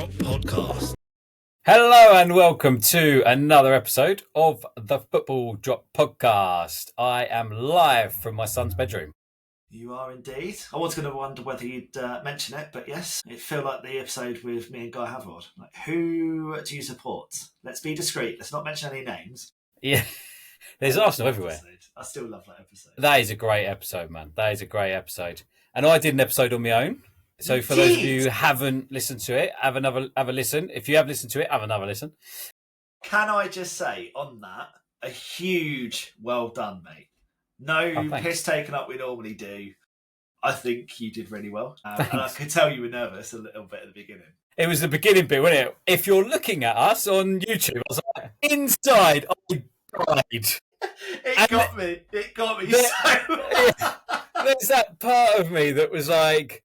Drop Podcast. Hello and welcome to another episode of the Football Drop Podcast. I am live from my son's bedroom. You are indeed. I was going to wonder whether you'd mention it, but yes, it felt like the episode with me and Guy Havard. Like, who do you support? Let's be discreet. Let's not mention any names. Yeah, there's Arsenal everywhere. I still love that episode. That is a great episode, man. That is a great episode. And I did an episode on my own. So for those of you who haven't listened to it, have a listen. If you have listened to it, have another listen. Can I just say on that, a huge well done, mate. No piss taken up we normally do. I think you did really well. And I could tell you were nervous a little bit at the beginning. It was the beginning bit, wasn't it? If you're looking at us on YouTube, I was like, inside, I died. It got me so There's that part of me that was like,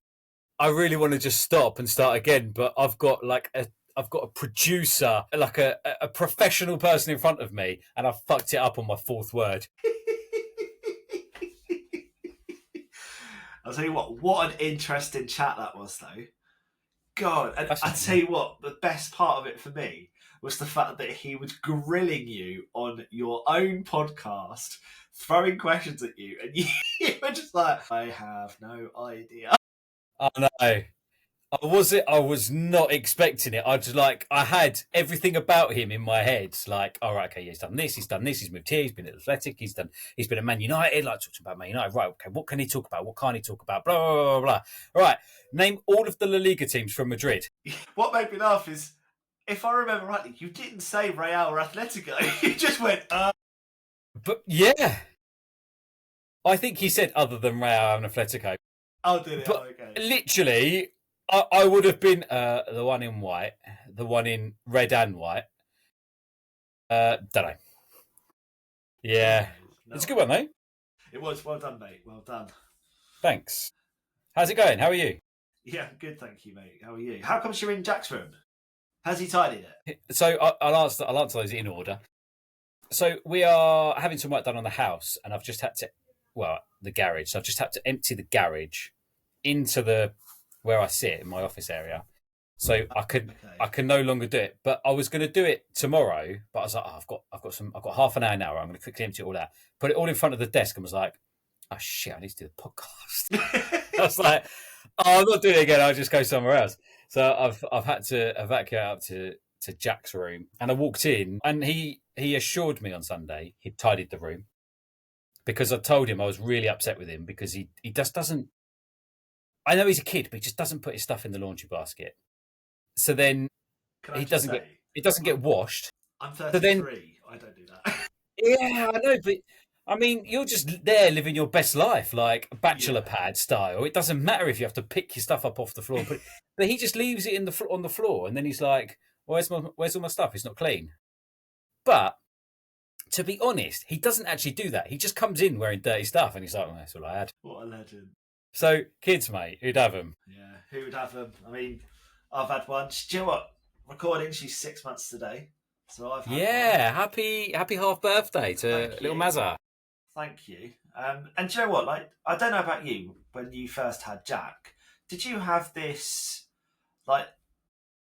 I really want to just stop and start again, but I've got a producer, like a professional person in front of me, and I fucked it up on my fourth word. I'll tell you what an interesting chat that was, though. God, and I tell you what, the best part of it for me was the fact that he was grilling you on your own podcast, throwing questions at you, and you were just like, I have no idea. I know. I was not expecting it. I had everything about him in my head. Like, all right, okay, he's done this, he's moved here, he's been at Athletic, he's been at Man United, like talking about Man United. Right, okay, what can he talk about? What can't he talk about? Blah, blah, blah, blah. All right, name all of the La Liga teams from Madrid. What made me laugh is, if I remember rightly, you didn't say Real or Atletico. You just went, But yeah. I think he said other than Real and Atletico. Oh, did it? But okay. Literally, I would have been the one in white, the one in red and white. Don't know. Yeah. No. It's a good one, though. It was. Well done, mate. Well done. Thanks. How's it going? How are you? Yeah, good, thank you, mate. How are you? How comes you're in Jack's room? Has he tidied it? So I'll answer those in order. So we are having some work done on the house, and I've just had to, the garage. So I've just had to empty the garage into where I sit in my office area. So I can no longer do it. But I was going to do it tomorrow, but I was like, I've got half an hour now. I'm going to quickly empty it all out, put it all in front of the desk, and was like, oh shit, I need to do the podcast. I was like, I'm not doing it again. I'll just go somewhere else. So I've had to evacuate up to Jack's room, and I walked in, and he assured me on Sunday he'd tidied the room, because I told him I was really upset with him because he just doesn't. I know he's a kid, but he just doesn't put his stuff in the laundry basket. So then it doesn't get washed. I'm 33. I don't do that. Yeah, I know, but I mean, you're just there living your best life, like bachelor pad style. It doesn't matter if you have to pick your stuff up off the floor, but he just leaves it on the floor, and then he's like, "Where's all my stuff? It's not clean." But to be honest, he doesn't actually do that. He just comes in wearing dirty stuff, and he's like, "That's all I had." What a legend! So, kids, mate, who'd have them? Yeah, who would have them? I mean, I've had one. Do you know what? Recording, she's 6 months today. So I've had one. Happy half birthday to little Mazza. Thank you. And do you know what? Like, I don't know about you, when you first had Jack, did you have this, like,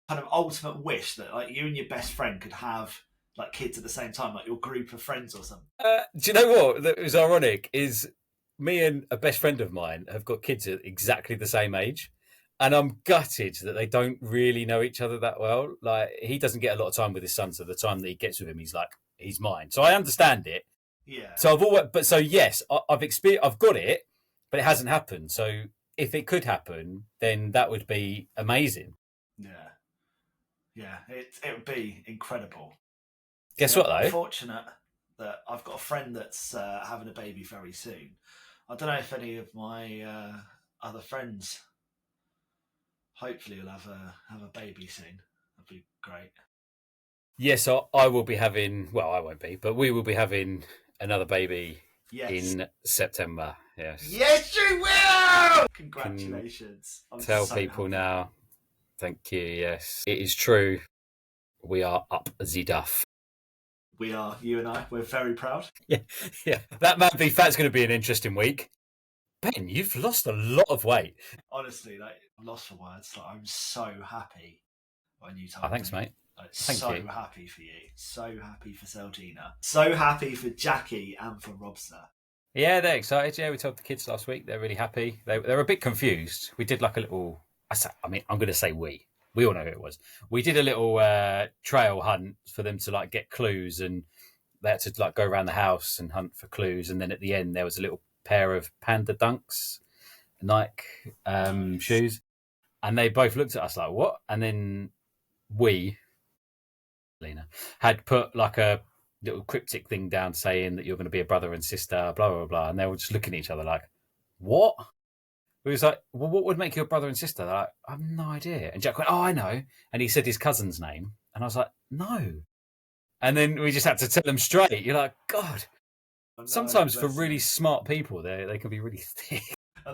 kind of ultimate wish that, like, you and your best friend could have, like, kids at the same time, like your group of friends or something? Do you know what? That was ironic is me and a best friend of mine have got kids at exactly the same age, and I'm gutted that they don't really know each other that well. Like, he doesn't get a lot of time with his son, so the time that he gets with him, he's like, he's mine. So I understand it. Yeah. So yes, I've got it, but it hasn't happened. So if it could happen, then that would be amazing. Yeah, it would be incredible. Guess what, though? I'm fortunate that I've got a friend that's having a baby very soon. I don't know if any of my other friends, hopefully, will have a baby soon. That'd be great. Yes, I will be having. Well, I won't be, but we will be having another baby in September. Yes. Yes, you will. Congratulations! Tell people happy now. Thank you. Yes, it is true. We are up the duff. We are, you and I. We're very proud. Yeah. That Man v Fat's going to be an interesting week. Ben, you've lost a lot of weight. Honestly, like, I'm lost for words. Like, I'm so happy when you told Thanks, me. mate. So Thank you. happy for you. So happy for Celtina. So happy for Jackie and for Robster. Yeah, they're excited. Yeah, we told the kids last week. They're really happy. They're a bit confused. We did like a little... I'm going to say we. We all know who it was. We did a little trail hunt for them to like get clues, and they had to like go around the house and hunt for clues. And then at the end, there was a little pair of Panda Dunks, Nike Nice. shoes. And they both looked at us like, what? And then we, Lena, had put like a little cryptic thing down saying that you're going to be a brother and sister, blah, blah, blah. And they were just looking at each other like, what? We was like, well, what would make you a brother and sister? They're like, I have no idea. And Jack went, oh, I know. And he said his cousin's name. And I was like, no. And then we just had to tell them straight. You're like, God. Oh, no, sometimes for really smart people, they can be really thick.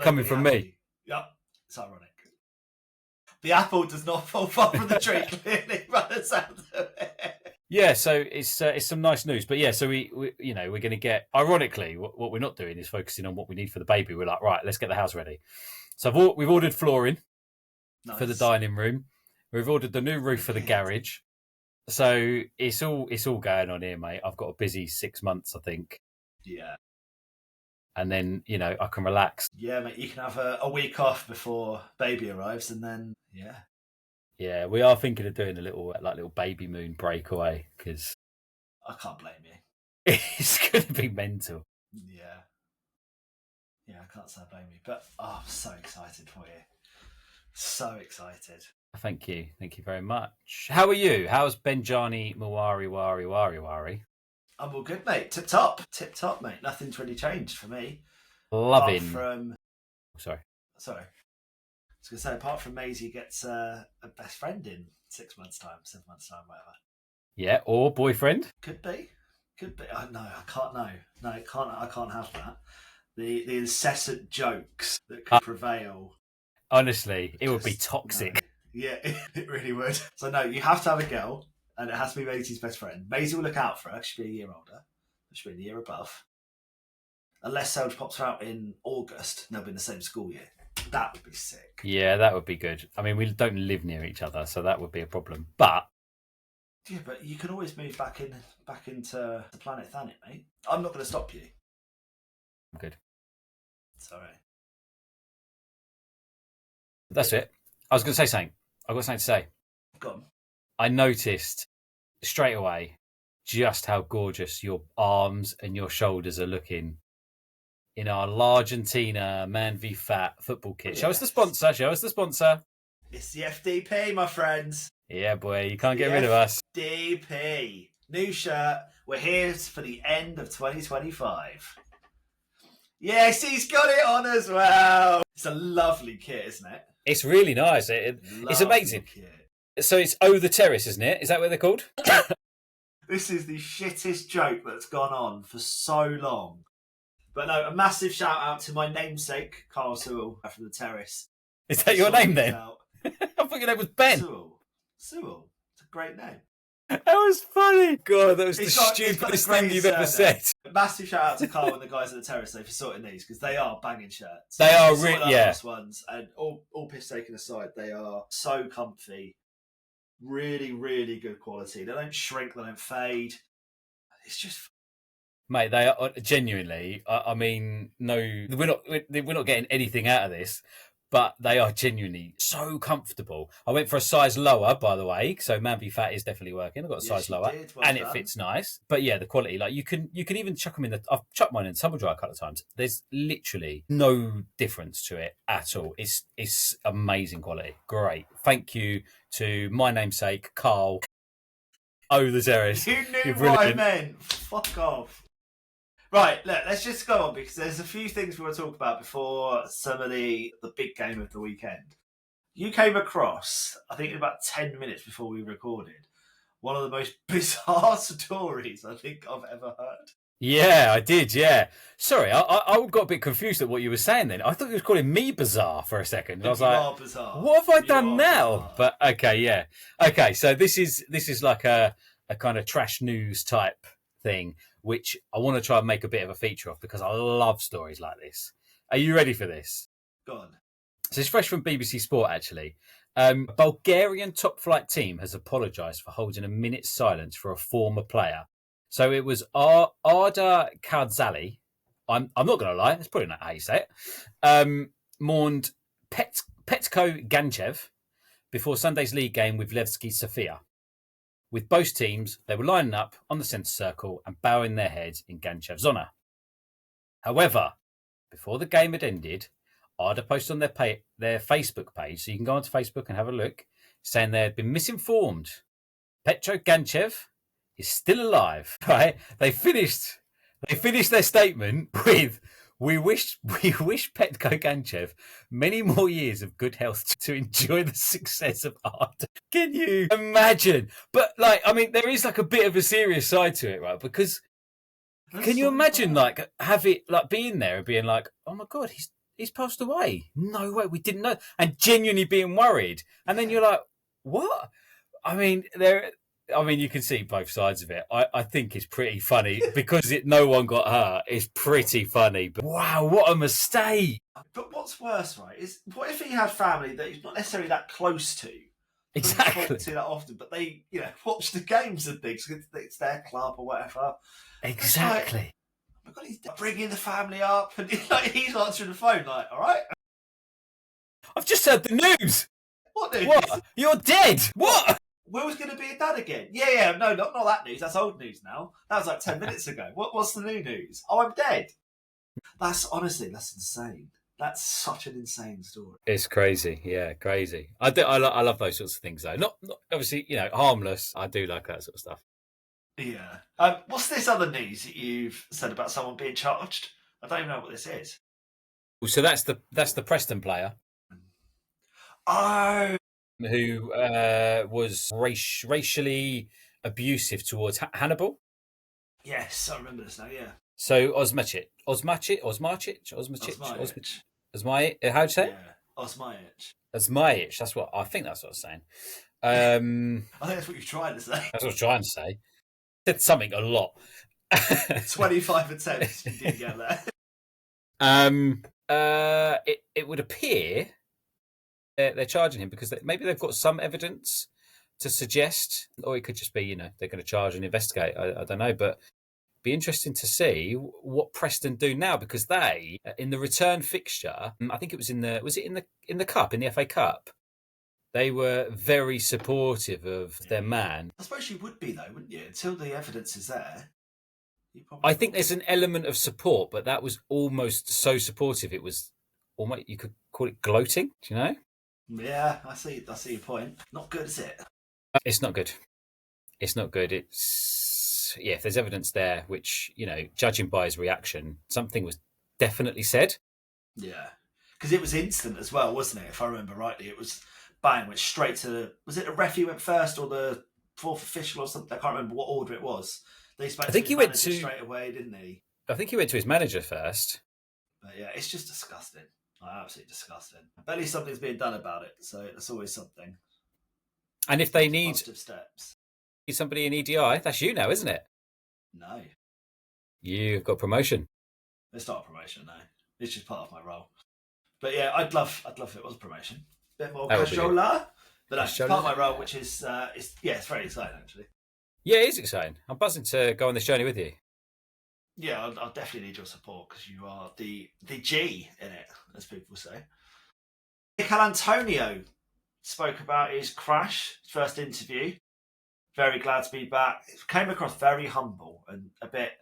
Coming from me. Yep, it's ironic. The apple does not fall far from the tree, clearly, by the sound of it. Yeah, so it's some nice news. But yeah, so we're going to get, ironically, what we're not doing is focusing on what we need for the baby. We're like, right, let's get the house ready. So we've ordered flooring for the dining room. We've ordered the new roof for the garage. So it's all going on here, mate. I've got a busy 6 months, I think. Yeah. And then, I can relax. Yeah, mate, you can have a week off before baby arrives, and then, yeah. Yeah, we are thinking of doing a little baby moon breakaway, because I can't blame you. It's going to be mental. Yeah. Yeah, I can't say I blame you. But, I'm so excited for you. So excited. Thank you. Thank you very much. How are you? How's Benjani Wari? I'm all good, mate. Tip top, mate. Nothing's really changed for me. Loving. Sorry. I was going to say, apart from Maisie gets a best friend in 6 months' time, 7 months' time, whatever. Yeah, or boyfriend. Could be. Oh, no, I can't know. No, I can't have that. The incessant jokes that could prevail. Honestly, it would be toxic. No. Yeah, it really would. So no, you have to have a girl, and it has to be Maisie's best friend. Maisie will look out for her. She'll be a year older. She'll be a year above. Unless Selge pops her out in August, and they'll be in the same school year. That would be sick. Yeah, that would be good. I mean, we don't live near each other, so that would be a problem. But yeah, but you can always move back into the planet Thanet, mate. I'm not going to stop you. I'm good. Sorry. That's it. I was going to say something. I've got something to say. Go on. I noticed straight away just how gorgeous your arms and your shoulders are looking in our Largentina Man v Fat football kit. Yes. Show us the sponsor. It's the FDP, my friends. Yeah, boy, you can't get rid of us. FDP. New shirt. We're here for the end of 2025. Yes, he's got it on as well. It's a lovely kit, isn't it? It's really nice. It's amazing. Kit. So it's Oh the Terrace, isn't it? Is that what they're called? This is the shittest joke that's gone on for so long. But no, a massive shout out to my namesake, Carl Sewell from the Terrace. Is that your name then? I thought your name was Ben. Sewell. It's a great name. That was funny. God, that was the stupidest thing you've ever said. Massive shout out to Carl and the guys at the Terrace though for sorting these, because they are banging shirts. They are really, yeah. Ones, and all piss taken aside, they are so comfy. Really, really good quality. They don't shrink, they don't fade. It's just... Mate, they are genuinely, I mean, no, we're not getting anything out of this, but they are genuinely so comfortable. I went for a size lower, by the way, so Man v Fat is definitely working. I've got a size lower, and it fits nice. But yeah, the quality, like you can even chuck them in I've chucked mine in tumble dryer a couple of times. There's literally no difference to it at all. It's amazing quality. Great. Thank you to my namesake, Carl. Oh, the Terrace. You knew what I meant. Fuck off. Right, look, let's just go on, because there's a few things we want to talk about before some of the big game of the weekend. You came across, I think about 10 minutes before we recorded, one of the most bizarre stories I think I've ever heard. Yeah, I did, yeah. Sorry, I got a bit confused at what you were saying then. I thought you were calling me bizarre for a second. I was like, bizarre. What have I done now? Bizarre. But okay, yeah. Okay, so this is like a kind of trash news type thing, which I want to try and make a bit of a feature of, because I love stories like this. Are you ready for this? Go on. So it's fresh from BBC Sport, actually. A Bulgarian top-flight team has apologised for holding a minute's silence for a former player. So it was Arda Kardzali. I'm not going to lie, it's probably not how you say it. Mourned Petko Ganchev before Sunday's league game with Levski Sofia. With both teams, they were lining up on the centre circle and bowing their heads in Ganchev's honour. However, before the game had ended, Arda posted on their Facebook page, so you can go onto Facebook and have a look, saying they had been misinformed. Petro Ganchev is still alive. Right? They finished their statement with, "We wish Petko Ganchev many more years of good health to enjoy the success of Arda." Can you imagine? But there is a bit of a serious side to it, right? Because can you imagine being there and being like, "Oh my God, he's passed away. No way, we didn't know," and genuinely being worried. And then you're like, "What?" You can see both sides of it. I think it's pretty funny because no one got hurt. It's pretty funny. But wow, what a mistake! But what's worse, right, is what if he had family that he's not necessarily that close to? Exactly. Talk to that often, but they, watch the games and things. It's their club or whatever. Exactly. Oh my God, he's bringing the family up, and he's answering the phone like, "All right, I've just heard the news." What news? What? You're dead. What? Will's going to be a dad again. Yeah, no, not that news. That's old news now. That was like 10 minutes ago. What's the new news? Oh, I'm dead. That's insane. That's such an insane story. It's crazy. Yeah, crazy. I love those sorts of things, though. Not obviously, harmless. I do like that sort of stuff. Yeah. What's this other news that you've said about someone being charged? I don't even know what this is. So that's the Preston player. Oh. Who was racially abusive towards Hannibal. Yes, I remember this now, yeah. So Osmajic. How'd you say it? Yeah, Osmajic. That's what I think. That's what I was saying. I think that's what you're trying to say. That's what I was trying to say. Did something a lot. 25 attempts. You didn't get that. It would appear they're charging him because maybe they've got some evidence to suggest, or it could just be, they're going to charge and investigate. I don't know, but be interesting to see what Preston do now, because they, in the return fixture, I think it was in the cup, in the FA Cup, they were very supportive of their man. I suppose you would be though, wouldn't you? Until the evidence is there. I think there's an element of support, but that was almost so supportive. It was almost, you could call it gloating. Do you know? Yeah, I see your point. Not good, is it? It's not good. It's not good. It's, if there's evidence there, which, judging by his reaction, something was definitely said. Yeah. Because it was instant as well, wasn't it? If I remember rightly, it was bang, went straight to, was it the referee went first or the fourth official or something? I can't remember what order it was. I think he went to straight away, didn't he? I think he went to his manager first. But yeah, it's just disgusting. Absolutely disgusting. But at least something's being done about it, so that's always something. And if they need positive steps, somebody in EDI, that's you now, isn't it? No, you've got promotion. It's not a promotion, no. It's just part of my role. But yeah, I'd love if it was a promotion. A bit more casual, but that's part of my role, which is it's very exciting actually. Yeah, it is exciting. I'm buzzing to go on this journey with you. Yeah, I'll definitely need your support because you are the G in it, as people say. Mikel Antonio spoke about his crash, his first interview. Very glad to be back. It came across very humble and a bit,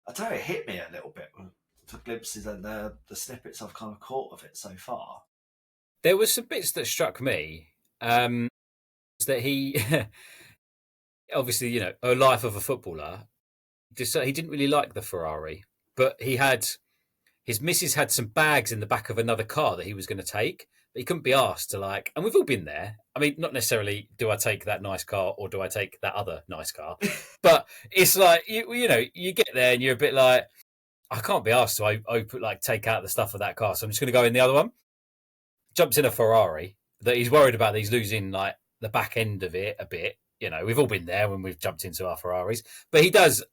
I don't know, it hit me a little bit for glimpses and the snippets I've kind of caught of it so far. There were some bits that struck me. That he, obviously, a life of a footballer, he didn't really like the Ferrari, but his missus had some bags in the back of another car that he was going to take, but he couldn't be asked to and we've all been there. I mean, not necessarily do I take that nice car or do I take that other nice car, but it's like, you get there and you're a bit like, I can't be asked to take out the stuff of that car, so I'm just going to go in the other one. Jumps in a Ferrari that he's worried about, that he's losing the back end of it a bit. We've all been there when we've jumped into our Ferraris, but he does,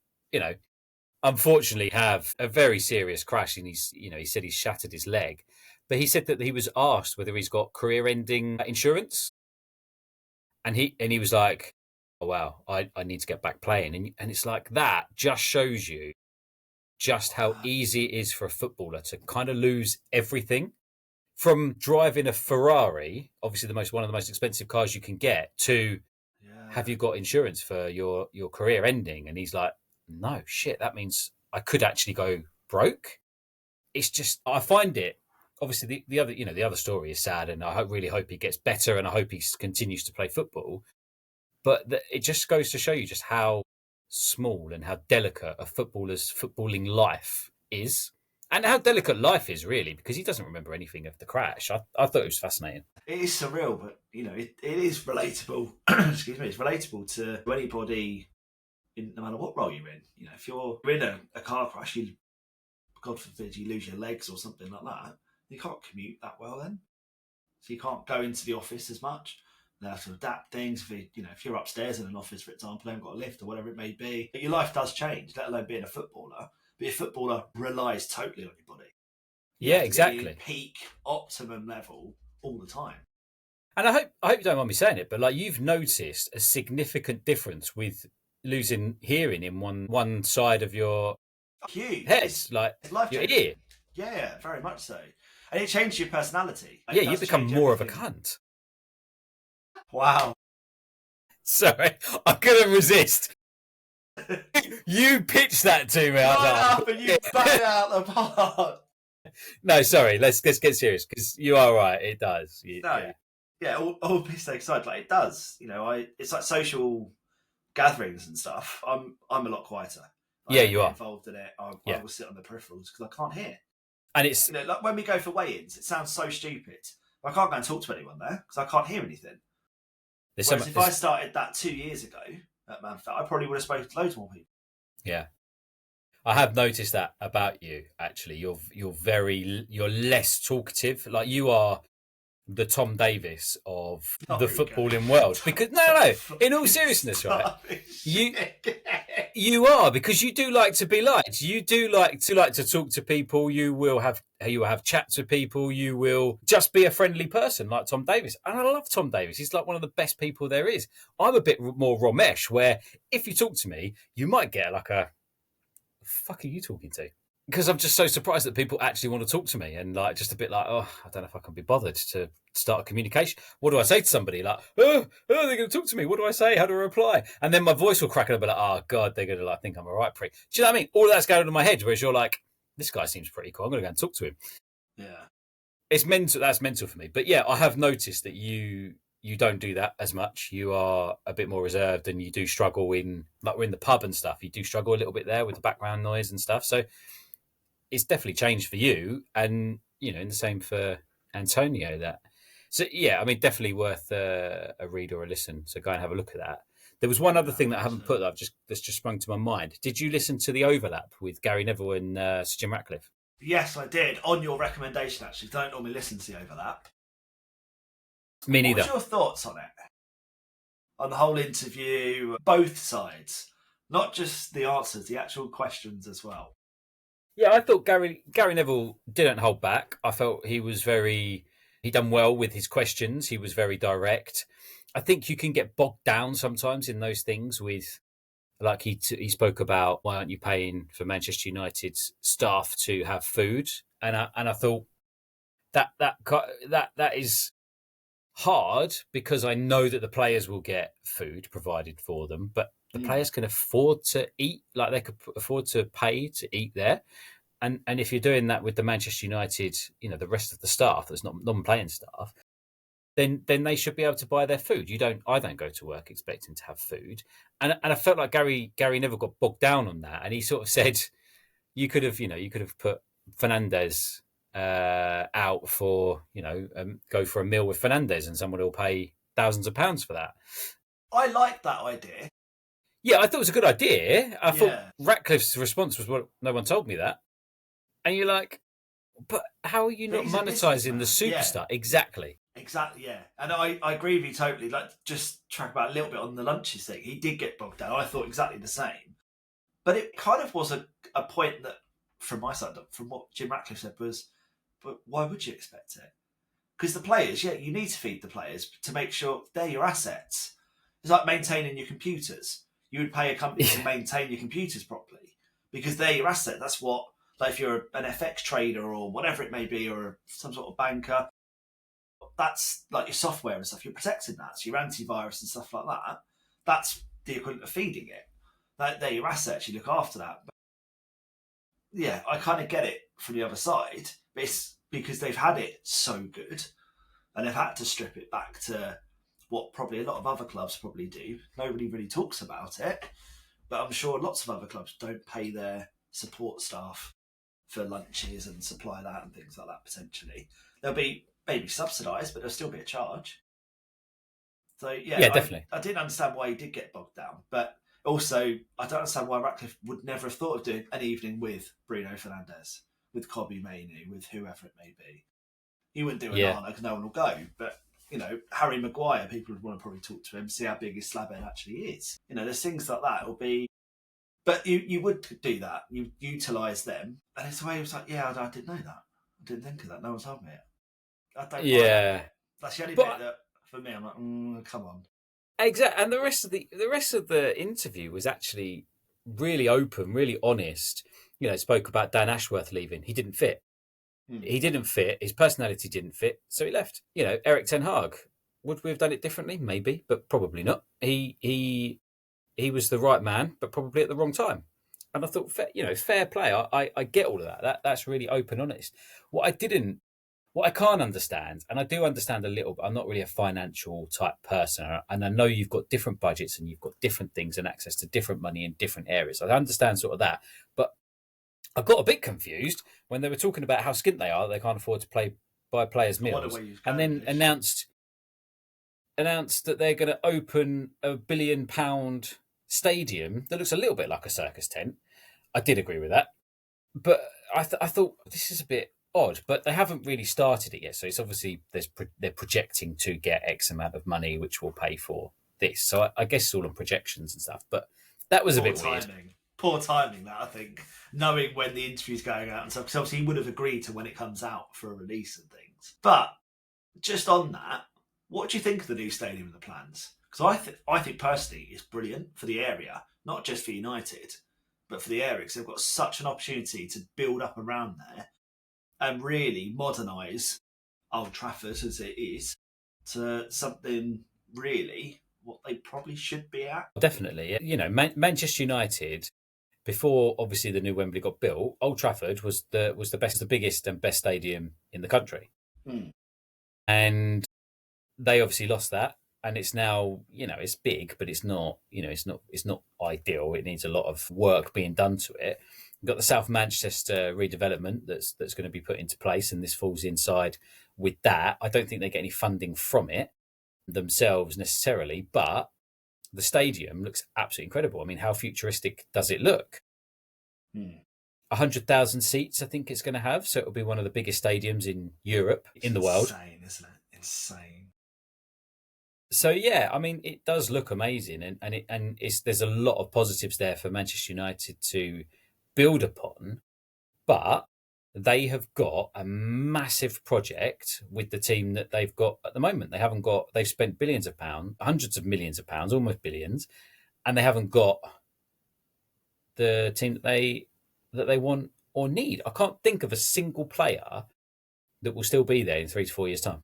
unfortunately have a very serious crash, and he said he's shattered his leg. But he said that he was asked whether he's got career-ending insurance, and he was like, "Oh wow, I need to get back playing." And it's like that just shows you just how easy it is for a footballer to kind of lose everything, from driving a Ferrari, obviously one of the most expensive cars you can get, to have you got insurance for your career ending? And he's like, no, shit, that means I could actually go broke. It's just, I find it, obviously the other story is sad, and I really hope he gets better, and I hope he continues to play football. But it just goes to show you just how small and how delicate a footballer's footballing life is, and how delicate life is, really, because he doesn't remember anything of the crash. I thought it was fascinating. It is surreal, but it is relatable. Excuse me, it's relatable to anybody, no matter what role you're in. If you're in a car crash, God forbid you lose your legs or something like that, you can't commute that well then. So you can't go into the office as much. They have to adapt things. If you're upstairs in an office, for example, they haven't got a lift or whatever it may be. But your life does change, let alone being a footballer. But a footballer relies totally on your body. Yeah, exactly. Peak optimum level all the time. And I hope you don't mind me saying it, but like, you've noticed a significant difference with losing hearing in one side of your head, It's like your life-changing. ear. Yeah, very much so. And it changes your personality. Yeah, you become more of a cunt. Wow. Sorry, I couldn't resist. You pitched that to me. Up and you bang out the park. No, sorry. Let's get serious, because you are right. It does. All piss aside, like it does. It's like social gatherings and stuff. I'm a lot quieter. You are involved in it. I will sit on the peripherals because I can't hear. And it's like when we go for weigh-ins, it sounds so stupid. I can't go and talk to anyone there because I can't hear anything. Whereas if I started that 2 years ago at Manfred, I probably would have spoken to loads more people. Yeah, I have noticed that about you. Actually, you're less talkative. Like, you are the Tom Davis of the footballing world. Because no, in all seriousness, right? You are, because you do like to be liked. You do like to talk to people. You will have chats with people. You will just be a friendly person like Tom Davis. And I love Tom Davis. He's like one of the best people there is. I'm a bit more Romesh, where if you talk to me, you might get like a, fuck are you talking to? Because I'm just so surprised that people actually want to talk to me, and like just a bit like, oh, I don't know if I can be bothered to start a communication. What do I say to somebody? Like, oh, they're going to talk to me. What do I say? How do I reply? And then my voice will crack and I'll be like, oh God, they're going to like think I'm a right prick. Do you know what I mean? All of that's going on in my head, whereas you're like, this guy seems pretty cool. I'm going to go and talk to him. Yeah, it's mental. That's mental for me. But yeah, I have noticed that you don't do that as much. You are a bit more reserved, and you do struggle we're in the pub and stuff. You do struggle a little bit there with the background noise and stuff. So it's definitely changed for you, and in the same for Antonio. I mean, definitely worth a read or a listen. So go and have a look at that. There was one other thing that I haven't put that's just sprung to my mind. Did you listen to the overlap with Gary Neville and Sir Jim Ratcliffe? Yes, I did. On your recommendation, actually. Don't normally listen to the overlap. Me neither. What's your thoughts on it? On the whole interview, both sides, not just the answers, the actual questions as well. Yeah, I thought Gary Neville didn't hold back. I felt he done well with his questions. He was very direct. I think you can get bogged down sometimes in those things with, like he spoke about, why aren't you paying for Manchester United's staff to have food? And I thought that is hard, because I know that the players will get food provided for them, but the players can afford to eat, like they could afford to pay to eat there. And if you're doing that with the Manchester United, the rest of the staff that's not non-playing staff, then they should be able to buy their food. I don't go to work expecting to have food. And I felt like Gary Neville got bogged down on that, and he sort of said, you could have put Fernandes out for, go for a meal with Fernandes, and someone will pay thousands of pounds for that. I like that idea. Yeah, I thought it was a good idea. I thought Ratcliffe's response was, well, no one told me that. And you're like, but how are you not monetising the superstar? Yeah. Exactly, yeah. And I agree with you totally. Like, just track about a little bit on the lunches thing. He did get bogged down. I thought exactly the same. But it kind of was a point that, from my side, from what Jim Ratcliffe said, was, but why would you expect it? Because the players, you need to feed the players to make sure they're your assets. It's like maintaining your computers. You would pay a company to maintain your computers properly because they're your asset. That's what, like if you're an FX trader or whatever it may be, or some sort of banker, that's like your software and stuff. You're protecting that. So your antivirus and stuff like that, that's the equivalent of feeding it. They're your assets. You look after that. But yeah, I kind of get it from the other side. But it's because they've had it so good and they've had to strip it back to what probably a lot of other clubs probably do. Nobody really talks about it, but I'm sure lots of other clubs don't pay their support staff for lunches and supply that and things like that potentially. They'll be maybe subsidised, but there'll still be a charge. So yeah, definitely. I didn't understand why he did get bogged down, but also I don't understand why Ratcliffe would never have thought of doing an evening with Bruno Fernandes, with Kobbie Mainoo, with whoever it may be. He wouldn't do an Arno because no one will go, but Harry Maguire, people would want to probably talk to him, see how big his slabhead actually is. There's things like that. It'll be, but you would do that. You utilise them, and it's the way he was like, I didn't know that. I didn't think of that. No one told me it. I don't buy that. That's the only bit that for me, I'm like, come on. Exactly, and the rest of the interview was actually really open, really honest. Spoke about Dan Ashworth leaving. He didn't fit. He didn't fit. His personality didn't fit, so he left. Eric Ten Hag. Would we have done it differently? Maybe, but probably not. He was the right man, but probably at the wrong time. And I thought, fair play. I get all of that. That's really open, honest. What I can't understand, and I do understand a little, but I'm not really a financial type person. And I know you've got different budgets and you've got different things and access to different money in different areas. I understand sort of that, but I got a bit confused when they were talking about how skint they are. They can't afford to buy players' meals, and then announced that they're going to open £1 billion stadium that looks a little bit like a circus tent. I did agree with that, but I thought this is a bit odd. But they haven't really started it yet, so it's obviously they're projecting to get X amount of money, which will pay for this. So I guess it's all on projections and stuff. But that was a bit weird. Poor timing, that, I think, knowing when the interview's going out and stuff, because obviously he would have agreed to when it comes out for a release and things. But just on that, what do you think of the new stadium and the plans? Because I think personally it's brilliant for the area, not just for United, but for the area, because they've got such an opportunity to build up around there and really modernise Old Trafford as it is to something really what they probably should be at. Definitely. Manchester United, before obviously the new Wembley got built, Old Trafford was the biggest and best stadium in the country. And they obviously lost that, and it's now, it's big, but it's not, it's not ideal. It needs a lot of work being done to it. We've got the South Manchester redevelopment that's going to be put into place, and this falls inside with that. I don't think they get any funding from it themselves necessarily, but the stadium looks absolutely incredible. I mean, how futuristic does it look? 100,000 seats, I think it's going to have, so it'll be one of the biggest stadiums in Europe, in the world. Insane, isn't it? Insane. So yeah, I mean, it does look amazing, and there's a lot of positives there for Manchester United to build upon, but they have got a massive project with the team that they've got at the moment. They've spent billions of pounds, hundreds of millions of pounds, almost billions, and they haven't got the team that they want or need. I can't think of a single player that will still be there in 3 to 4 years' time.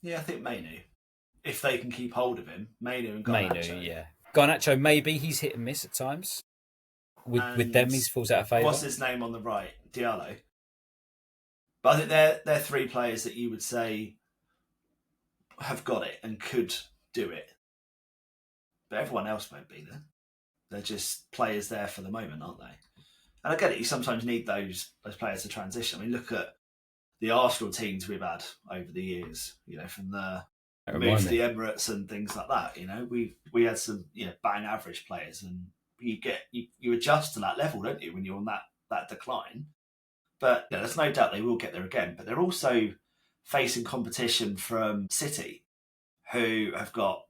Yeah, I think Mainoo. If they can keep hold of him, Mainoo and Garnacho. Mainoo, yeah. Garnacho, maybe he's hit and miss at times. With them, he falls out of favour. What's his name on the right? Diallo. But I think they're 3 players that you would say have got it and could do it. But everyone else won't be there. They're just players there for the moment, aren't they? And I get it, you sometimes need those players to transition. I mean, look at the Arsenal teams we've had over the years, from the move to the Emirates and things like that. We had some bang average players, and you adjust to that level, don't you, when you're on that decline. But there's no doubt they will get there again. But they're also facing competition from City, who have got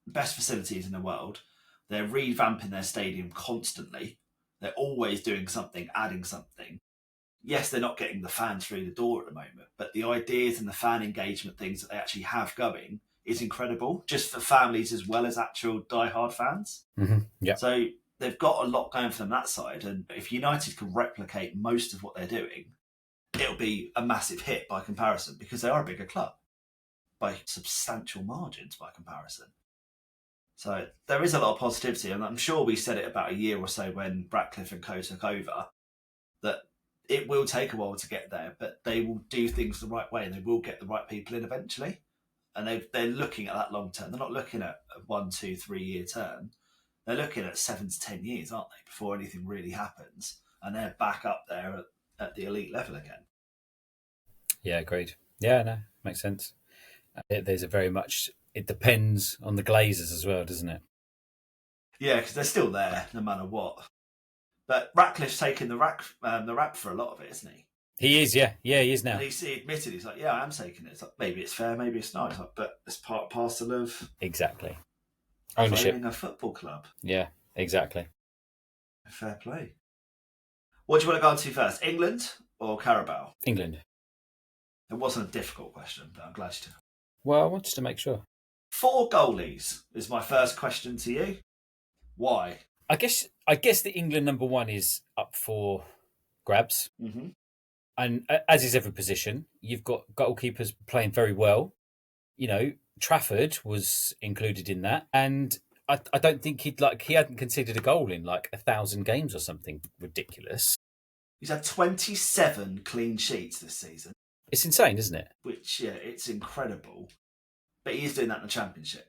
the best facilities in the world. They're revamping their stadium constantly. They're always doing something, adding something. yes, they're not getting the fans through the door at the moment, but the ideas and the fan engagement things that they actually have going is incredible, just for families as well as actual diehard fans. Mm-hmm. Yeah. So they've got a lot going for them that side, and if United can replicate most of what they're doing, it'll be a massive hit by comparison, because they are a bigger club by substantial margins by comparison. So there is a lot of positivity, and I'm sure we said it about a year or so when Ratcliffe and co took over, that it will take a while to get there, but they will do things the right way and they will get the right people in eventually. And they're looking at that long term. They're not looking at a 1, 2, 3 year term. They're looking at 7 to 10 years, aren't they, before anything really happens. And they're back up there at the elite level again. Yeah, agreed. Yeah, no, makes sense. There's a very much, it depends on the Glazers as well, doesn't it? Yeah, because they're still there no matter what. But Ratcliffe's taking the rap for a lot of it, isn't he? He is, yeah. Yeah, he is now. And he admitted, he's like, yeah, I am taking it. It's like, maybe it's fair, maybe it's not. It's like, but it's part and parcel of exactly ownership owning a football club. Yeah, exactly. Fair play. What do you want to go on to first, England or Carabao? England. It wasn't a difficult question, but I'm glad you did. Well, I wanted to make sure. 4 goalies is my first question to you. Why? I guess the England number 1 is up for grabs. Mm-hmm. And as is every position, you've got goalkeepers playing very well. You know, Trafford was included in that. And I don't think he hadn't conceded a goal in 1,000 games or something ridiculous. He's had 27 clean sheets this season. It's insane, isn't it? Which, yeah, it's incredible. But he is doing that in the Championship.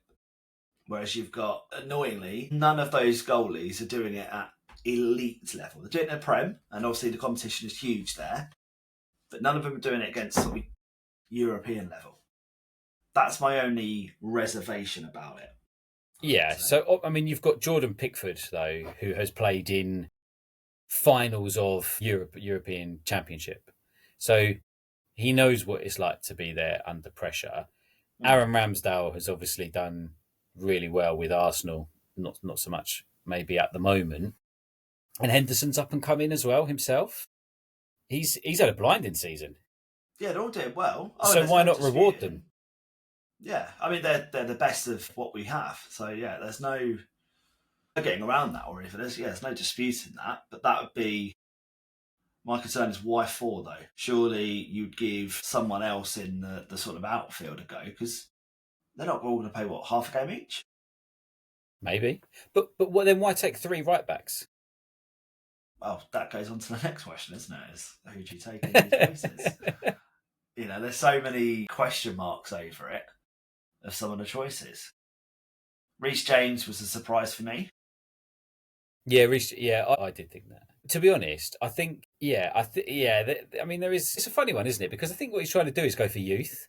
Whereas you've got, annoyingly, none of those goalies are doing it at elite level. They're doing it in the Prem, and obviously the competition is huge there. But none of them are doing it against sort of European level. That's my only reservation about it. Yeah, so, I mean, you've got Jordan Pickford, though, who has played in finals of European Championship. So he knows what it's like to be there under pressure. Aaron Ramsdale has obviously done really well with Arsenal, not so much maybe at the moment. And Henderson's up and coming as well himself. He's had a blinding season. Yeah, they're all doing well. So why not reward them? Yeah, I mean, they're the best of what we have. So, yeah, there's no getting around that, or if there's no disputing that. But that would be, my concern is why 4, though? Surely you'd give someone else in the sort of outfield a go, because they're not all going to pay, half a game each? Maybe. But then why take 3 right-backs? Well, that goes on to the next question, isn't it? Is who do you take in these places? There's so many question marks over it of some of the choices. Reece James was a surprise for me. Yeah, I did think that. To be honest, I think, I mean, it's a funny one, isn't it? Because I think what he's trying to do is go for youth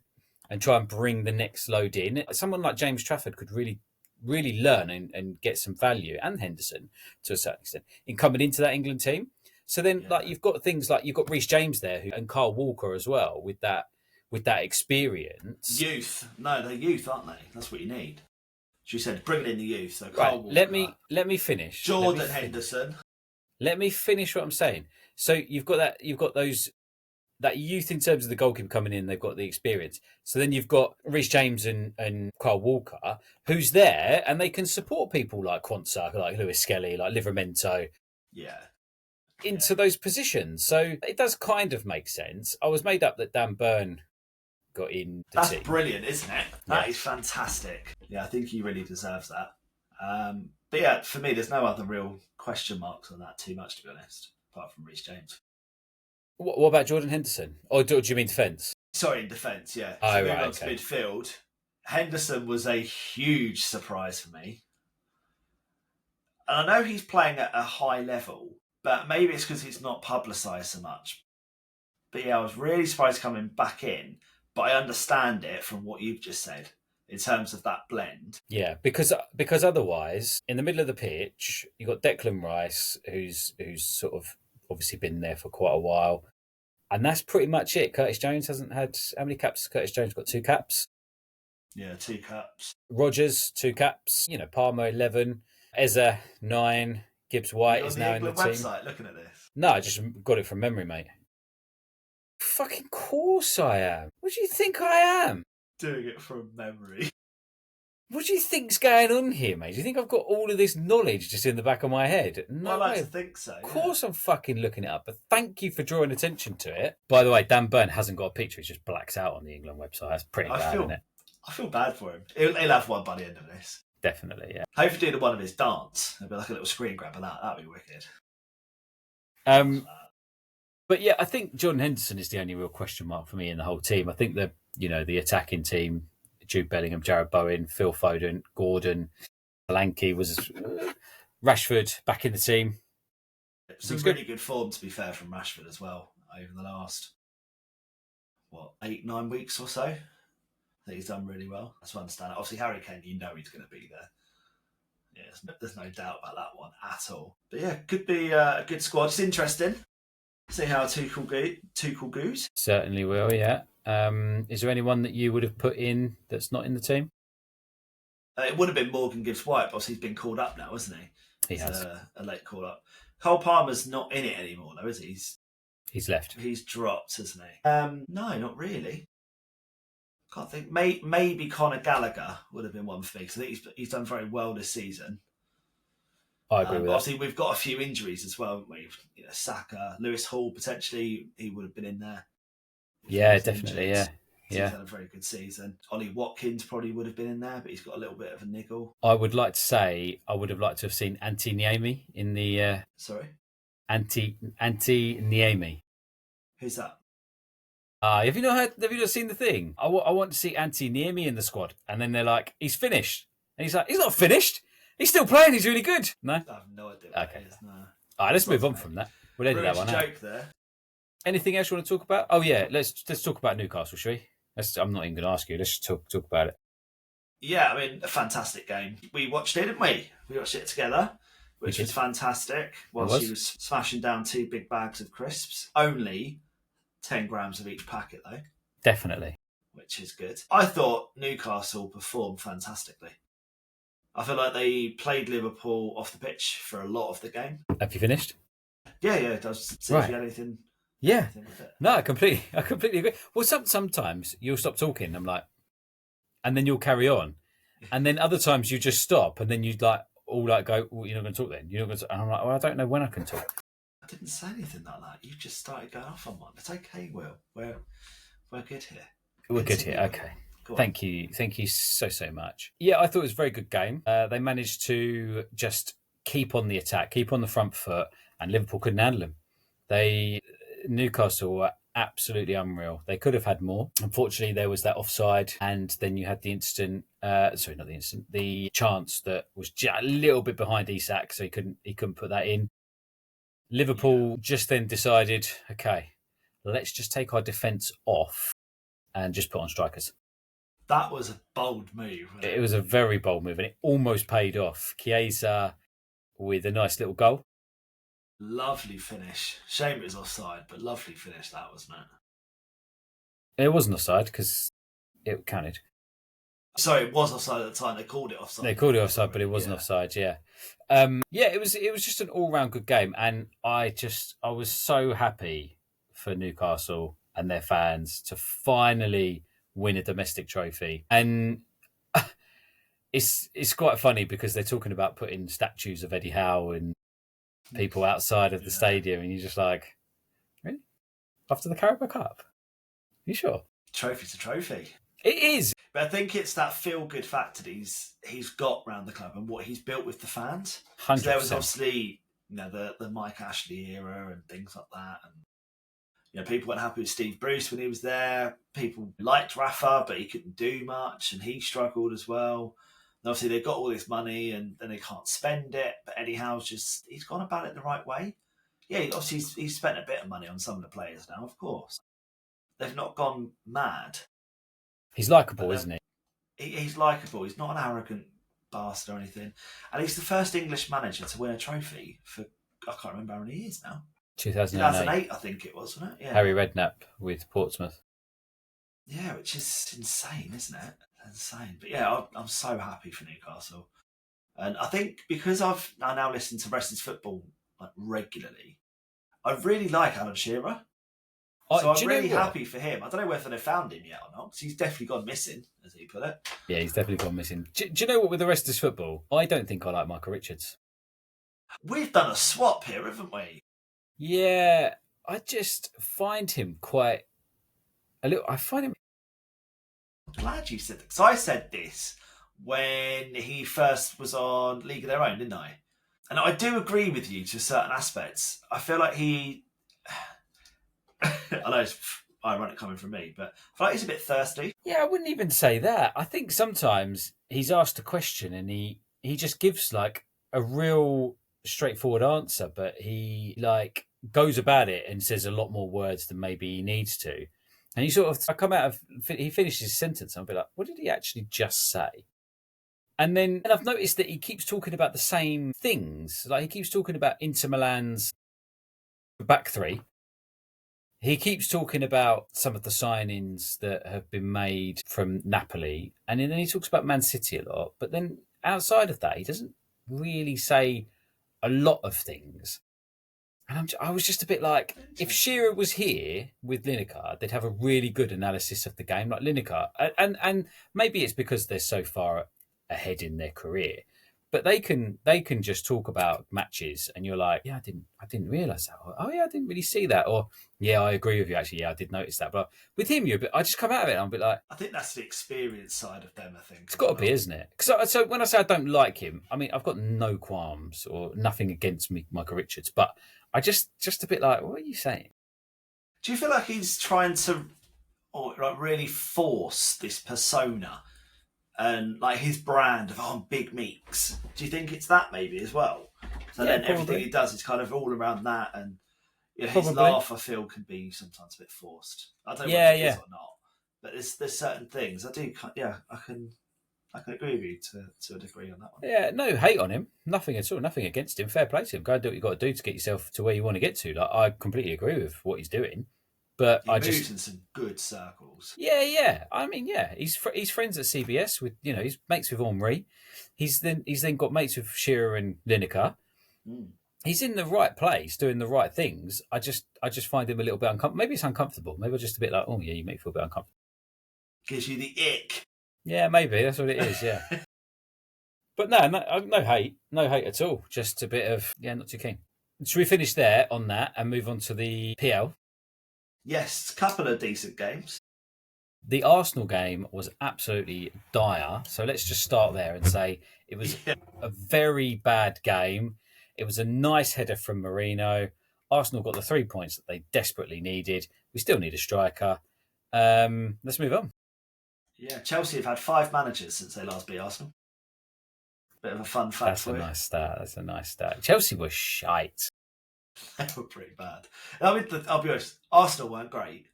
and try and bring the next load in. Someone like James Trafford could really learn and get some value, and Henderson to a certain extent, in coming into that England team. So then, you've got things like you've got Reece James there, and Kyle Walker as well, with that experience. Youth, no, they're youth, aren't they? That's what you need. She said, bring in the youth. So Right, Kyle Walker, let me finish. Jordan Henderson. Let me finish what I'm saying. So you've got that youth in terms of the goalkeeper coming in, they've got the experience. So then you've got Reece James and Kyle Walker, who's there, and they can support people like Quansah, like Lewis Skelly, like Livramento. Yeah. Into those positions. So it does kind of make sense. I was made up that Dan Burn got in the team. That's brilliant, isn't it? That is fantastic. Yeah, I think he really deserves that. But yeah, for me, there's no other real question marks on that too much, to be honest, apart from Reece James. What about Jordan Henderson? Or do you mean defence? Sorry, in defence, yeah. Oh, so right, on to midfield. Henderson was a huge surprise for me. And I know he's playing at a high level, but maybe it's because it's not publicised so much. But yeah, I was really surprised coming back in, but I understand it from what you've just said in terms of that blend. Yeah, because otherwise, in the middle of the pitch, you've got Declan Rice, who's sort of obviously been there for quite a while. And that's pretty much it. Curtis Jones hasn't had... How many caps has Curtis Jones got? 2 caps? Yeah, 2 caps. Rodgers, 2 caps. Palmer, 11. Eza, 9. Gibbs White is now in the team. website looking at this? No, I just got it from memory, mate. Fucking course I am. What do you think I am? Doing it from memory. What do you think's going on here, mate? Do you think I've got all of this knowledge just in the back of my head? No I like way. to think so. Of course I'm fucking looking it up, but thank you for drawing attention to it. By the way, Dan Burn hasn't got a picture. He just blacks out on the England website. That's pretty bad, isn't it? I feel bad for him. He'll have one by the end of this. Definitely, yeah. Hopefully do one of his dance. It'll be like a little screen grab of that. That'd be wicked. But yeah, I think Jordan Henderson is the only real question mark for me in the whole team. I think the attacking team, Jude Bellingham, Jarrod Bowen, Phil Foden, Gordon, Solanke was Rashford back in the team. Some really good form, to be fair, from Rashford as well over the last 8-9 weeks or so. I think he's done really well. That's one standout. Obviously, Harry Kane, you know he's going to be there. Yeah, there's no doubt about that one at all. But yeah, could be a good squad. It's interesting. See how Tuchel goes. Certainly will, yeah. Is there anyone that you would have put in that's not in the team? It would have been Morgan Gibbs-White, but obviously he's been called up now, hasn't he? He has. A late call up. Cole Palmer's not in it anymore, though, is he? He's left. He's dropped, hasn't he? No, not really. Can't think. Maybe Conor Gallagher would have been one for me, because I think he's done very well this season. I agree with that. Obviously, we've got a few injuries as well, haven't we? Saka, Lewis Hall, potentially, he would have been in there. Yeah, definitely, yeah. He's had a very good season. Ollie Watkins probably would have been in there, but he's got a little bit of a niggle. I would like to say I would have liked to have seen Antti Niemi in the... Sorry? Antti Niemi. Who's that? Have you not seen the thing? I want to see Antti Niemi in the squad. And then they're like, he's finished. And he's like, he's not finished. He's still playing. He's really good. No? I have no idea what it is. No. All right, let's move on from that. We'll edit that one out. Joke there. Anything else you want to talk about? Oh, yeah. Let's talk about Newcastle, shall we? I'm not even going to ask you. Let's just talk about it. Yeah, I mean, a fantastic game. We watched it, didn't we? We watched it together, which was fantastic. While she was smashing down 2 big bags of crisps. Only 10 grams of each packet, though. Definitely. Which is good. I thought Newcastle performed fantastically. I feel like they played Liverpool off the pitch for a lot of the game. Have you finished? Yeah, it does. See if you had anything. Yeah. Anything with it. No, I completely agree. Well, sometimes you'll stop talking. I'm like, and then you'll carry on, and then other times you just stop, and then you go, well, you're not going to talk then. You're not going to. And I'm like, well, I don't know when I can talk. I didn't say anything like that. You just started going off on one. It's okay, Will. We're good here. We're good here. Okay. Thank you so much. Yeah, I thought it was a very good game. They managed to just keep on the attack, keep on the front foot, and Liverpool couldn't handle them. Newcastle were absolutely unreal. They could have had more. Unfortunately, there was that offside, and then you had the the chance that was just a little bit behind Isak, so he couldn't put that in. Liverpool just then decided, okay, let's just take our defence off and just put on strikers. That was a bold move. It was a very bold move, and it almost paid off. Chiesa with a nice little goal. Lovely finish. Shame it was offside, but lovely finish that, wasn't it? It wasn't offside because it counted. Sorry, it was offside at the time. They called it offside. They called it offside, but it wasn't offside. Yeah, it was just an all-round good game, and I was so happy for Newcastle and their fans to finally win a domestic trophy. And it's quite funny because they're talking about putting statues of Eddie Howe and people outside of the stadium, and you're just like, really? After the Carabao Cup? You sure? Trophy's a trophy. It is. But I think it's that feel-good factor that he's got around the club and what he's built with the fans. 100%. There was obviously the Mike Ashley era and things like that, and people weren't happy with Steve Bruce when he was there. People liked Rafa, but he couldn't do much, and he struggled as well. And obviously, they've got all this money, and then they can't spend it. But Eddie Howe's he's gone about it the right way. Yeah, obviously, he's spent a bit of money on some of the players now, of course. They've not gone mad. He's likeable, isn't he? He's likeable. He's not an arrogant bastard or anything. And he's the first English manager to win a trophy for, I can't remember how many years now. 2008, I think it was, wasn't it? Yeah. Harry Redknapp with Portsmouth. Yeah, which is insane, isn't it? Insane. But yeah, I'm so happy for Newcastle. And I think because I now listen to Wrestlers Football regularly, I really like Alan Shearer. So do I'm you know really what? happy for him. I don't know whether they found him yet or not, because he's definitely gone missing, as he put it. Yeah, he's definitely gone missing. Do you know what? With the rest of this football, I don't think I like Michael Richards. We've done a swap here, haven't we? Yeah, I just find him quite a little. I find him. I'm glad you said that, because I said this when he first was on League of Their Own, didn't I? And I do agree with you to certain aspects. I feel like he... I know it's ironic coming from me, but I feel like he's a bit thirsty. Yeah, I wouldn't even say that. I think sometimes he's asked a question and he just gives like a real straightforward answer, but he like goes about it and says a lot more words than maybe he needs to. And he sort of, I come out of, he finishes his sentence and I'll be like, what did he actually just say? And then and I've noticed that he keeps talking about the same things. Like he keeps talking about Inter Milan's back three. He keeps talking about some of the signings that have been made from Napoli. And then he talks about Man City a lot. But then outside of that, he doesn't really say a lot of things. And I was just a bit like, if Shearer was here with Lineker, they'd have a really good analysis of the game, like Lineker. And maybe it's because they're so far ahead in their career, but they can just talk about matches, and you're like, yeah, I didn't realise that. Or, oh yeah, I didn't really see that. Or yeah, I agree with you. Actually, yeah, I did notice that. But with him, I just come out of it and I'm a bit like, I think that's the experience side of them, I think. it's got to be, isn't it? So when I say I don't like him, I mean, I've got no qualms or nothing against Michael Richards, but I just a bit like, what are you saying? Do you feel like he's trying to like really force this persona and like his brand of Big Meeks? Do you think it's that maybe as well? So Yeah, then probably. everything he does is kind of all around that, and his Probably. laugh I feel can be sometimes a bit forced. I don't know whether it is or not, but there's certain things I do. Yeah, I can agree with you to a degree on that one. Yeah, no hate on him. Nothing at all. Nothing against him. Fair play to him. Go and do what you've got to do to get yourself to where you want to get to. Like, I completely agree with what he's doing. But he moves in some good circles. Yeah. I mean, yeah, he's friends at CBS with, he's mates with Henri. He's then got mates with Shearer and Lineker. Mm. He's in the right place, doing the right things. I just find him a little bit uncomfortable. Maybe it's uncomfortable. Maybe I'm just a bit like, oh yeah, you make me feel a bit uncomfortable. Gives you the ick. Yeah, maybe that's what it is. Yeah. But no hate at all. Just a bit of, not too keen. Should we finish there on that and move on to the PL? Yes, a couple of decent games. The Arsenal game was absolutely dire. So let's just start there and say it was a very bad game. It was a nice header from Marino. Arsenal got the 3 points that they desperately needed. We still need a striker. Let's move on. Yeah, Chelsea have had 5 managers since they last beat Arsenal. Bit of a fun fact. That's a nice stat. Chelsea were shite. They were pretty bad. I mean, I'll be honest, Arsenal weren't great.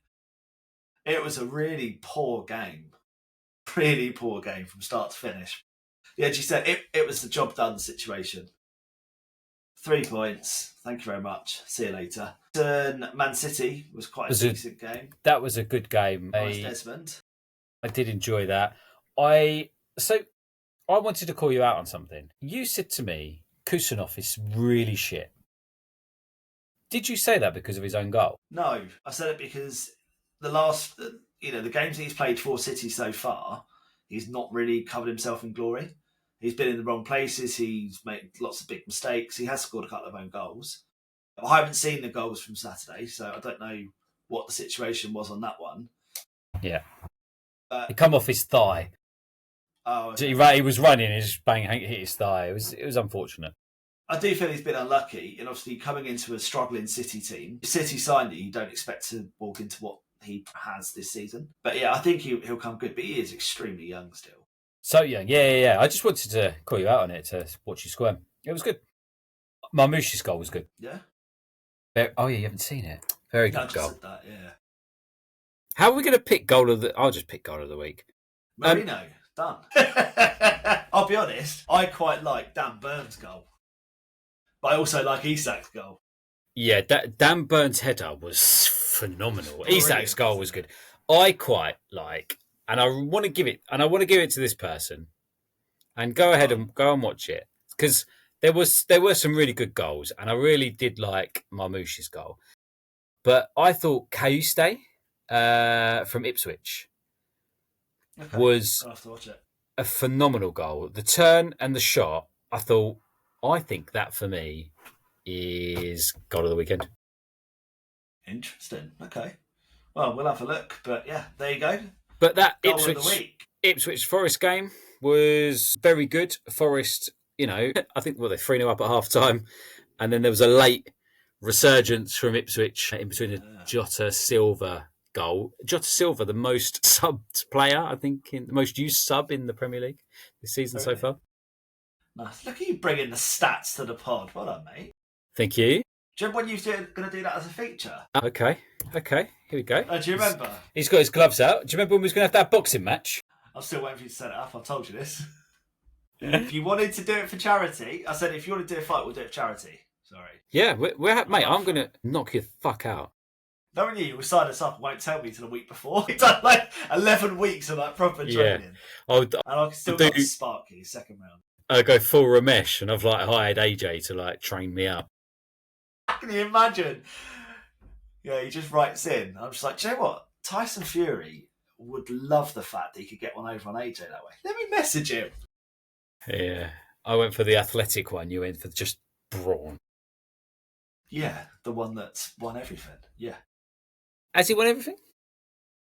It was a really poor game. Really poor game from start to finish. Yeah, as you said, it was the job done situation. 3 points. Thank you very much. See you later. Man City was quite a decent game. That was a good game. Nice Desmond. I did enjoy that. I wanted to call you out on something. You said to me, Kusanov is really shit. Did you say that because of his own goal? No, I said it because the games that he's played for City so far, he's not really covered himself in glory. He's been in the wrong places. He's made lots of big mistakes. He has scored a couple of own goals. I haven't seen the goals from Saturday, so I don't know what the situation was on that one. Yeah. He come off his thigh. Oh, okay. He was running and just bang hit his thigh. It was unfortunate. I do feel he's been unlucky, and obviously coming into a struggling City team. If City signed it, you don't expect to walk into what he has this season. But yeah, I think he'll come good, but he is extremely young still. So young, yeah. I just wanted to call you out on it to watch you squirm. It was good. Marmoush's goal was good. Yeah. Oh yeah, you haven't seen it. Very good goal. Said that, yeah. How are we going to pick goal of the? I'll just pick goal of the week. Marino, done. I'll be honest. I quite like Dan Burns' goal, but I also like Isak's goal. Yeah, Dan Burns' header was phenomenal. Isak's goal was good. I quite like, and I want to give it to this person. And go ahead and go and watch it because there were some really good goals, and I really did like Marmoush's goal. But I thought Cayuste from Ipswich Okay. was I'll have to watch it. a phenomenal goal. The turn and the shot, I think that for me is goal of the weekend. Interesting. Okay. Well, we'll have a look. But yeah, there you go. But that Goal of the week. Ipswich Forest game was very good. Forest, I think they're 3-0 up at half time. And then there was a late resurgence from Ipswich in between the Jota Silva goal. Jota Silva, the most subbed player, I think, the most used sub in the Premier League this season so far. Nice. Look at you bringing the stats to the pod. Well done, mate. Thank you. Do you remember when you were going to do that as a feature? Okay. Here we go. Do you remember? He's got his gloves out. Do you remember when we was going to have that boxing match? I'm still waiting for you to set it up. I told you this. If you wanted to do it for charity, I said if you want to do a fight, we'll do it for charity. Sorry. Yeah, mate, I'm going to knock you the fuck out. Knowing you will sign us up and won't tell me till the week before. We've done 11 weeks of proper training. And I still got Sparky, second round. I go full Ramesh and I've hired AJ to train me up. Can you imagine? Yeah, he just writes in. I'm just like, do you know what? Tyson Fury would love the fact that he could get one over on AJ that way. Let me message him. Yeah. I went for the athletic one. You went for just brawn. Yeah, the one that's won everything. Yeah. Has he won everything?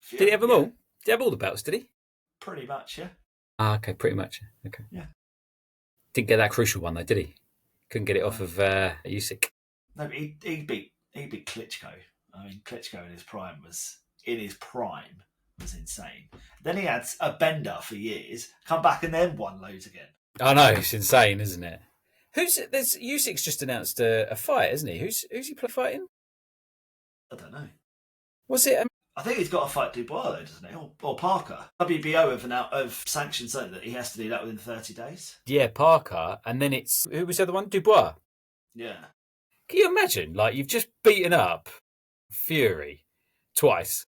Did he have them all? Did he have all the belts, did he? Pretty much, yeah. Okay, pretty much. Okay. Yeah. Didn't get that crucial one though, did he? Couldn't get it off of Usyk. No, but he beat Klitschko. I mean, Klitschko in his prime was insane. Then he had a bender for years, come back and then won loads again. I know, it's insane, isn't it? Usyk's just announced a fight, isn't he? Who's he fighting? I don't know. Was it? I think he's got to fight Dubois though, doesn't he? Or Parker. WBO have sanctioned something that he has to do that within 30 days. Yeah, Parker, and then who was the other one? Dubois. Yeah. Can you imagine? You've just beaten up Fury twice,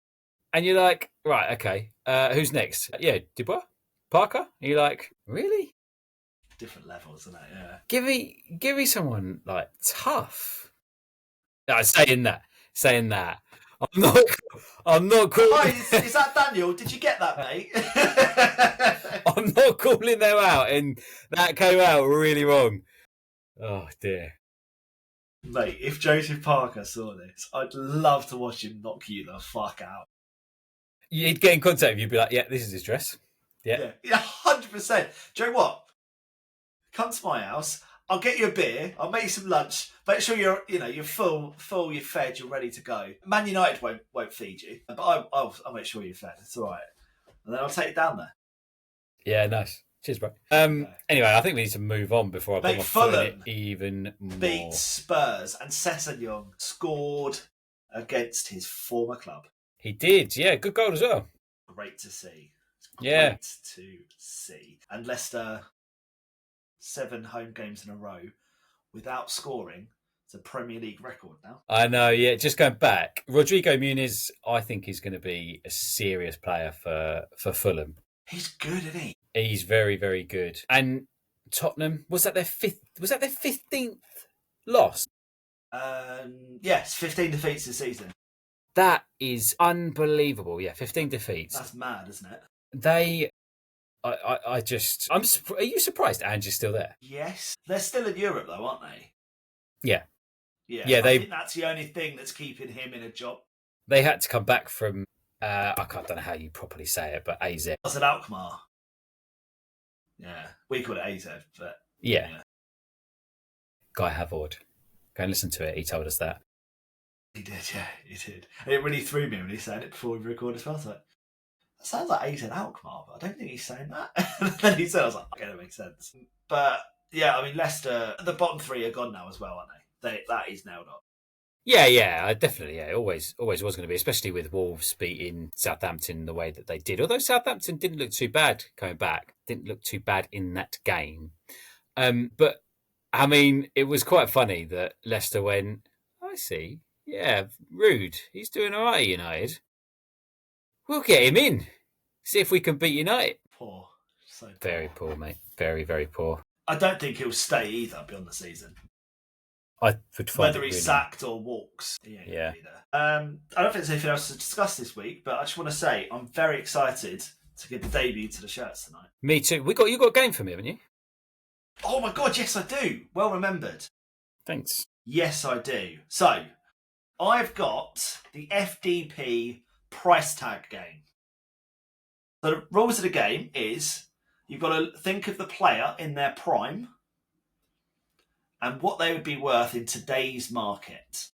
and you're like, right, okay, who's next? Yeah, Dubois, Parker. And you're like, really? Different levels, isn't it? Yeah. Give me someone tough. No, saying that. I'm not calling. Oh, is that Daniel? Did you get that, mate? I'm not calling them out, and that came out really wrong. Oh dear. Mate, if Joseph Parker saw this, I'd love to watch him knock you the fuck out. You'd get in contact with you, be like, yeah, this is his dress. Yeah, 100%. Do you know what? Come to my house. I'll get you a beer. I'll make you some lunch. Make sure you're full, you're fed, you're ready to go. Man United won't feed you, but I'll make sure you're fed. It's all right. And then I'll take you down there. Yeah, nice. Cheers, bro. Anyway, I think we need to move on before I put my foot in it even more. Beat Spurs, and Sessegnon scored against his former club. He did, yeah. Good goal as well. Great to see. Great to see. And Leicester, 7 home games in a row without scoring. It's a Premier League record now. I know, yeah. Just going back, Rodrigo Muniz, I think is going to be a serious player for Fulham. He's good, isn't he? He's very, very good. And Tottenham, was that their 15th loss? Yes, 15 defeats this season. That is unbelievable. Yeah, 15 defeats. That's mad, isn't it? Are you surprised Ange's still there? Yes. They're still in Europe though, aren't they? Yeah. Yeah, I think that's the only thing that's keeping him in a job. They had to come back from, I don't know how you properly say it, but AZ. Was it Alkmaar? Yeah, we call it AZ, but... Yeah. Guy Havard. Go and listen to it, he told us that. He did, yeah, he did. And it really threw me when he said it before we recorded as well. I was like, that sounds like AZ Alkmaar, but I don't think he's saying that. And then he said, I was like, okay, that makes sense. But, yeah, I mean, Leicester, the bottom 3 are gone now as well, aren't they? That is nailed up. Yeah, definitely. Yeah, always was going to be, especially with Wolves beating Southampton the way that they did. Although Southampton didn't look too bad coming back, didn't look too bad in that game. But I mean, it was quite funny that Leicester went, I see, yeah, Rude, he's doing all right, United. We'll get him in. See if we can beat United. Poor, so poor. Very poor, mate. Very, very poor. I don't think he'll stay either beyond the season. I would find whether it he's really... sacked or walks. He ain't Yeah. gonna be there. I don't think there's anything else to discuss this week, but I just want to say I'm very excited to give the debut to the shirts tonight. Me too. You got a game for me, haven't you? Oh my god, yes I do. Well remembered. Thanks. Yes I do. So I've got the FDP price tag game. So the rules of the game is you've got to think of the player in their prime and what they would be worth in today's market.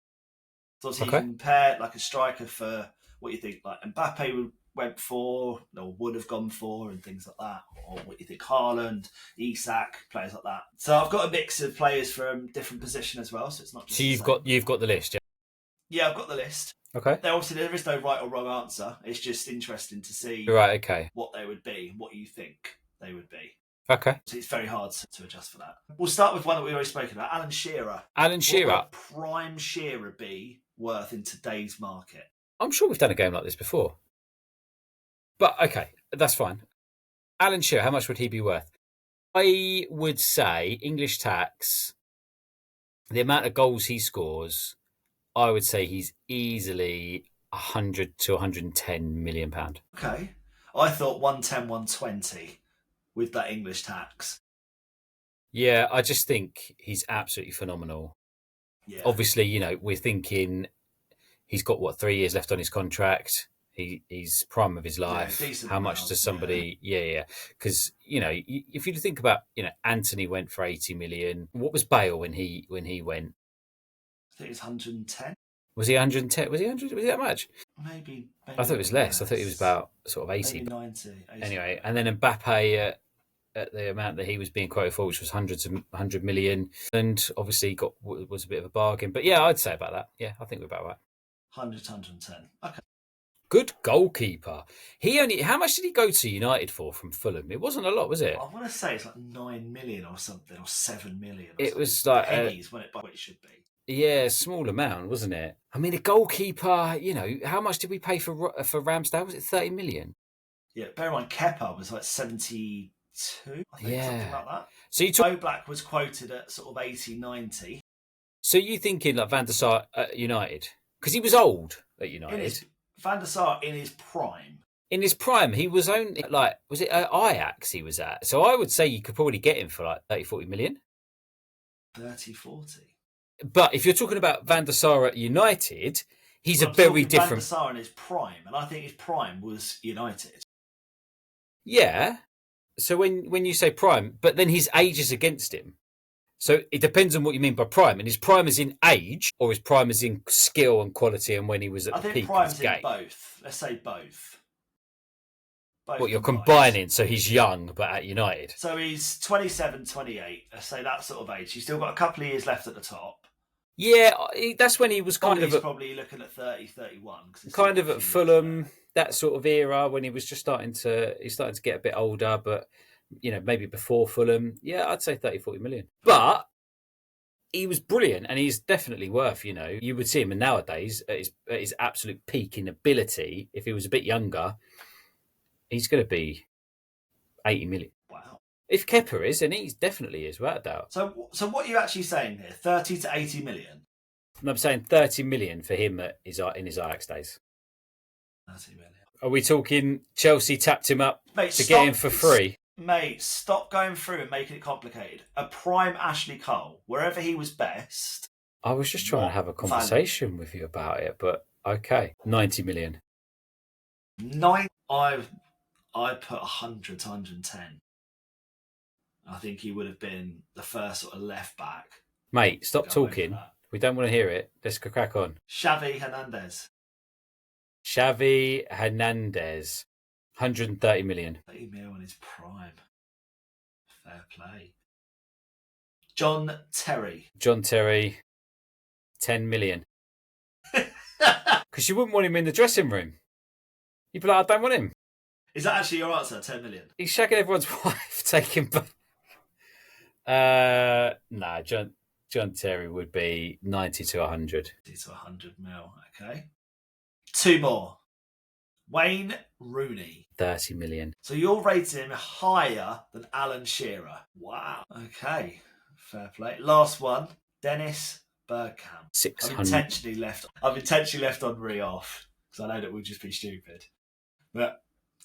So obviously you can compare like a striker for what you think like Mbappe went for or would have gone for and things like that, or what you think Haaland, Isak, players like that. So I've got a mix of players from different position as well, so it's not just... So you've got the list, yeah? Yeah, I've got the list. Okay. Obviously, there is no right or wrong answer. It's just interesting to see what they would be, what you think they would be. Okay. So it's very hard to adjust for that. We'll start with one that we already spoken about, Alan Shearer. Alan Shearer. What would prime Shearer be worth in today's market? I'm sure we've done a game like this before. But okay, that's fine. Alan Shearer, how much would he be worth? I would say English tax, the amount of goals he scores, I would say he's easily 100 to 110 million pound. Okay. I thought 110, 120 with that English tax. Yeah, I just think he's absolutely phenomenal. Yeah. Obviously, we're thinking he's got 3 years left on his contract. He's prime of his life. Yeah, how much does somebody? Yeah. Because if you think about, Anthony went for 80 million. What was Bale when he went? I think it was 110. Was he 110? Was he 100? Was he that much? Maybe I thought it was less. I thought it was about sort of 80. Maybe 90. Anyway, and then Mbappe at the amount that he was being quoted for, which was 100 million, and obviously was a bit of a bargain. But yeah, I'd say about that. Yeah, I think we're about right. 100 to 110. Okay. Good goalkeeper. How much did he go to United for from Fulham? It wasn't a lot, was it? I want to say it's like 9 million or something, or 7 million. Or it something. Was like pennies when it should be. Yeah, small amount, wasn't it? I mean, a goalkeeper. How much did we pay for Ramsdale? Was it 30 million? Yeah, bear in mind, Kepa was like 72. I think something like that. So Oblak was quoted at sort of 80, 90. So you thinking like Van der Sar at United? Because he was old at United. Van der Sar in his prime. In his prime, he was only was it Ajax he was at? So I would say you could probably get him for like 30, 40 million. 30, 40. But if you're talking about Van der Sar at United, he's a very different... Van der Sar in his prime, and I think his prime was United. Yeah. So when you say prime, but then his age is against him. So it depends on what you mean by prime. And his prime is in age, or his prime is in skill and quality, and when he was at the peak of his game. I think prime's in both. Let's say both. What you're combining, so he's young, but at United. So he's 27, 28. Let's say that sort of age. He's still got a couple of years left at the top. Yeah, that's when he was probably looking at 30, 31. Kind of at Fulham, that sort of era when he was just starting to get a bit older, but maybe before Fulham. Yeah, I'd say 30, 40 million. But he was brilliant, and he's definitely worth, you would see him nowadays at his absolute peak in ability. If he was a bit younger, he's going to be 80 million. Wow. If Kepa is, and he definitely is, without a doubt. So what are you actually saying here? 30 to 80 million? And I'm saying 30 million for him in his Ajax days. 30 million. Are we talking Chelsea tapped him up to get him for free? Mate, stop going through and making it complicated. A prime Ashley Cole, wherever he was best. I was just trying to have a conversation with you about it, but okay. 90 million. I put 100 to 110. I think he would have been the first sort of left back. Mate, stop talking. We don't want to hear it. Let's go crack on. Xavi Hernandez. 130 million. 30 mil in his prime. Fair play. John Terry. 10 million. Because you wouldn't want him in the dressing room. You'd be like, I don't want him. Is that actually your answer, 10 million? He's shagging everyone's wife, taking back. Nah, John Terry would be 90 to 100. 90 to 100 mil, okay. Two more. Wayne Rooney. 30 million. So you're rating him higher than Alan Shearer. Wow. Okay, fair play. Last one. Dennis Bergkamp. 600. I've intentionally left Henri off because I know that would just be stupid. But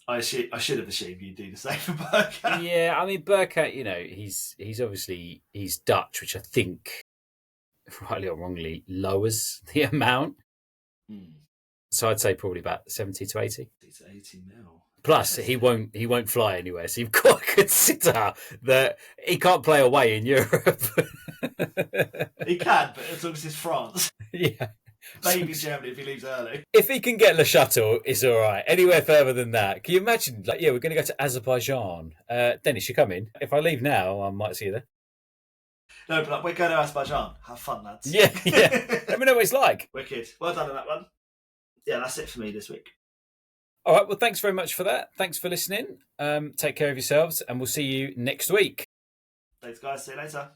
I should have assumed you'd do the same for Bergkamp. Yeah, I mean Bergkamp, he's obviously Dutch, which I think, rightly or wrongly, lowers the amount. So I'd say probably about 70 to 80. 80 mil. Plus, he won't fly anywhere. So you've got to consider that he can't play away in Europe. He can, but as long as it's France. Yeah. Maybe Germany if he leaves early. If he can get Le Chateau, it's all right. Anywhere further than that. Can you imagine? We're going to go to Azerbaijan. Dennis, you come in. If I leave now, I might see you there. No, but we're going to Azerbaijan. Have fun, lads. Yeah. Let me know what it's like. Wicked. Well done on that one. Yeah, that's it for me this week. All right. Well, thanks very much for that. Thanks for listening. Take care of yourselves, and we'll see you next week. Thanks, guys. See you later.